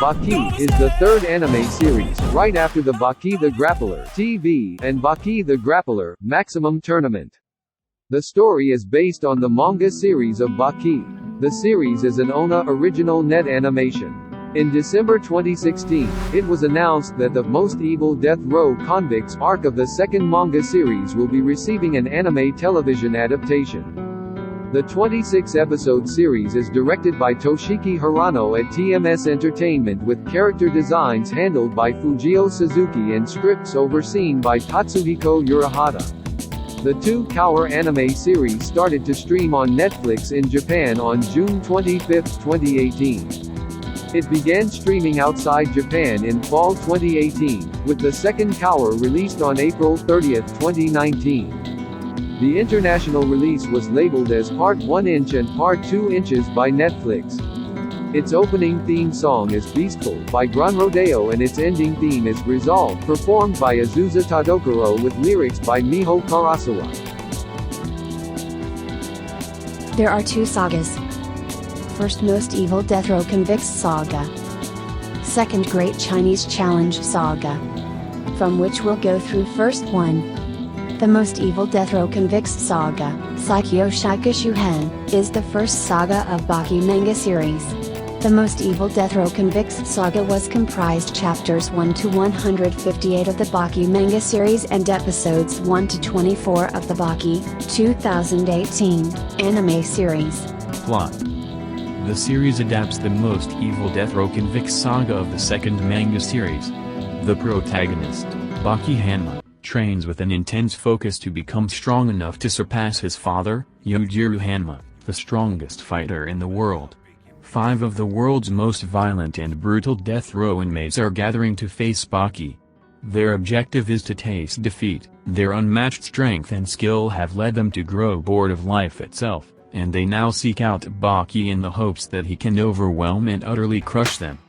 Baki is the third anime series, right after the Baki the Grappler TV and Baki the Grappler Maximum Tournament. The story is based on the manga series of Baki. The series is an ONA original net animation. In December 2016, it was announced that the Most Evil Death Row Convicts arc of the second manga series will be receiving an anime television adaptation. The 26-episode series is directed by Toshiki Hirano at TMS Entertainment with character designs handled by Fujio Suzuki and scripts overseen by Tatsuhiko Urahata. The two-cour anime series started to stream on Netflix in Japan on June 25, 2018. It began streaming outside Japan in fall 2018, with the second cour released on April 30, 2019. The international release was labeled as Part 1 inch and Part 2 inches by Netflix. Its opening theme song is Beastful by Granrodeo and its ending theme is Resolve, performed by Azusa Tadokoro with lyrics by Miho Karasawa. There are two sagas. First, Most Evil Death Row Convicts saga. Second, Great Chinese Challenge saga. From which we'll go through first one. The Most Evil Death Row Convicts saga, Saikyo Shikishuhen, is the first saga of Baki manga series. The Most Evil Death Row Convicts saga was comprised chapters 1 to 158 of the Baki manga series and episodes 1 to 24 of the Baki 2018 anime series. Plot. The series adapts the Most Evil Death Row Convicts saga of the second manga series. The protagonist, Baki Hanma, trains with an intense focus to become strong enough to surpass his father, Yujiro Hanma, the strongest fighter in the world. 5 of the world's most violent and brutal death row inmates are gathering to face Baki. Their objective is to taste defeat. Their unmatched strength and skill have led them to grow bored of life itself, and they now seek out Baki in the hopes that he can overwhelm and utterly crush them.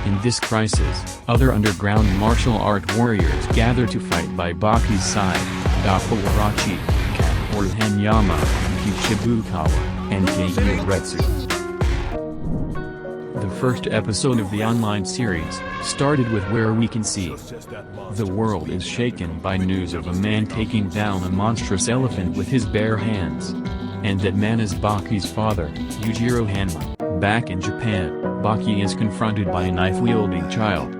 In this crisis, other underground martial art warriors gather to fight by Baki's side: Dapawarachi, Kaporu Hanyama, Kishibukawa, and Keiyu Retsu. The first episode of the online series started with where we can see the world is shaken by news of a man taking down a monstrous elephant with his bare hands. And that man is Baki's father, Yujiro Hanma. Back in Japan, Baki is confronted by a knife-wielding child.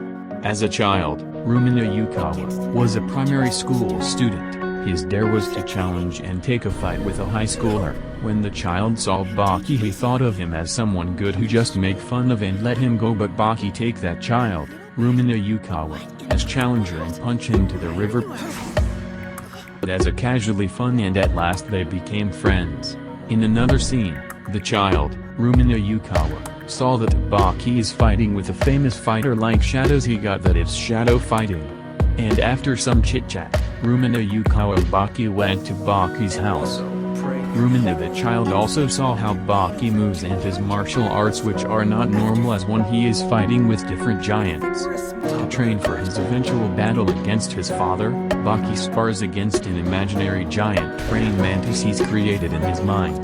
As a child, Rumina Yukawa was a primary school student. His dare was to challenge and take a fight with a high schooler. When the child saw Baki, he thought of him as someone good who just make fun of and let him go, but Baki take that child, Rumina Yukawa, as challenger and punch him to the river as a casually fun, and at last they became friends. In another scene, the child, Rumina Yukawa, saw that Baki is fighting with a famous fighter like Shadows. He got that it's shadow fighting. And after some chit-chat, Rumina Yukawa and Baki went to Baki's house. Rumina the child also saw how Baki moves and his martial arts, which are not normal, as when he is fighting with different giants. To train for his eventual battle against his father, Baki spars against an imaginary giant praying mantis he's created in his mind.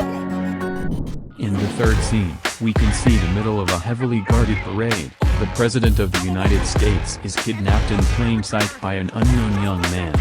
In the third scene, we can see the middle of a heavily guarded parade. The President of the United States is kidnapped in plain sight by an unknown young man.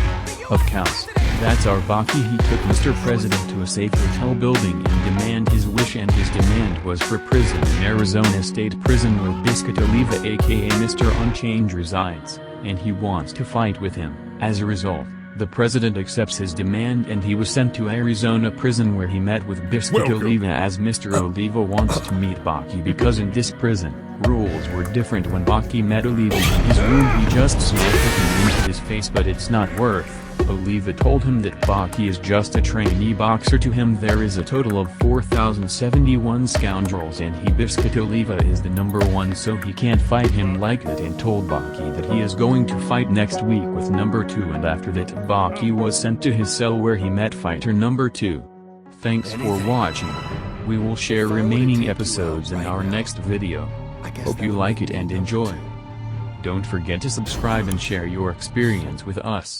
Of course, that's our Baki. He took Mr. President to a safe hotel building and demanded his wish, and his demand was for prison in Arizona State Prison, where Biscuit Oliva aka Mr. Unchained resides, and he wants to fight with him. As a result, the president accepts his demand and he was sent to Arizona prison, where he met with Biscuit Oliva, as Mr. Oliva wants to meet Baki because in this prison, rules were different. When Baki met Oliva in his room, he just smacked him into his face, but it's not worth. Oliva told him that Baki is just a trainee boxer. To him there is a total of 4,071 scoundrels, and Biscuit Oliva is the number 1, so he can't fight him like that, and told Baki that he is going to fight next week with number 2, and after that Baki was sent to his cell where he met fighter number 2. Thanks for watching. We will share remaining episodes in our next video. Hope you like it and enjoy. Don't forget to subscribe and share your experience with us.